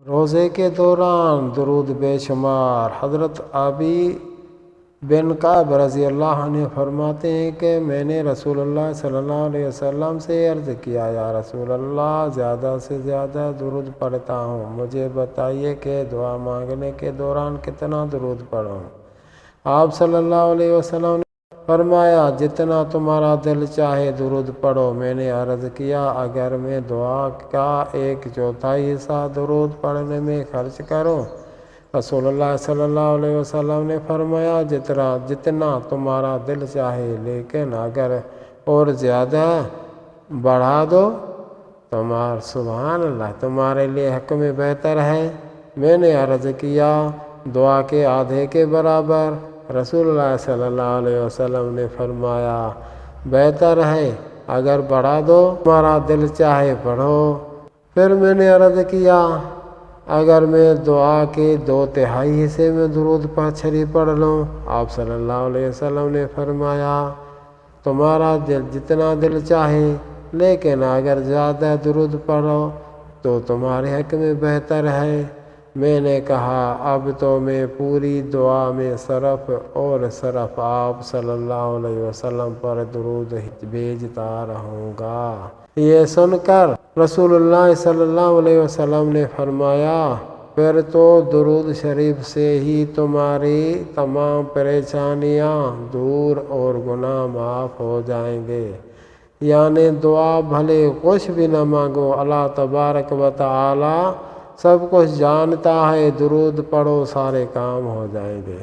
روزے کے دوران درود بے شمار۔ حضرت ابی بن کعب رضی اللہ عنہ فرماتے ہیں کہ میں نے رسول اللہ صلی اللہ علیہ وسلم سے عرض کیا، یا رسول اللہ، زیادہ سے زیادہ درود پڑھتا ہوں، مجھے بتائیے کہ دعا مانگنے کے دوران کتنا درود پڑھوں؟ آپ صلی اللہ علیہ وسلم نے فرمایا، جتنا تمہارا دل چاہے درود پڑھو۔ میں نے عرض کیا، اگر میں دعا کا 1/4 حصہ درود پڑھنے میں خرچ کروں؟ رسول اللہ صلی اللہ علیہ وسلم نے فرمایا، جتنا تمہارا دل چاہے، لیکن اگر اور زیادہ بڑھا دو سبحان اللہ، تمہارے لیے حق میں بہتر ہے۔ میں نے عرض کیا، دعا کے آدھے کے برابر؟ رسول اللہ صلی اللہ علیہ وسلم نے فرمایا، بہتر ہے، اگر بڑھا دو تمہارا دل چاہے پڑھو۔ پھر میں نے عرض کیا، اگر میں دعا کے 2/3 حصے میں درود پڑھ لوں؟ آپ صلی اللہ علیہ وسلم نے فرمایا، تمہارا جتنا دل چاہے، لیکن اگر زیادہ درود پڑھو تو تمہارے حق میں بہتر ہے۔ میں نے کہا، اب تو میں پوری دعا میں صرف آپ صلی اللہ علیہ وسلم پر درود بھیجتا رہوں گا۔ یہ سن کر رسول اللہ صلی اللہ علیہ وسلم نے فرمایا، پھر تو درود شریف سے ہی تمہاری تمام پریشانیاں دور اور گناہ معاف ہو جائیں گے۔ یعنی دعا بھلے کچھ بھی نہ مانگو، اللہ تبارک و تعالی سب کچھ جانتا ہے، درود پڑھو، سارے کام ہو جائیں گے۔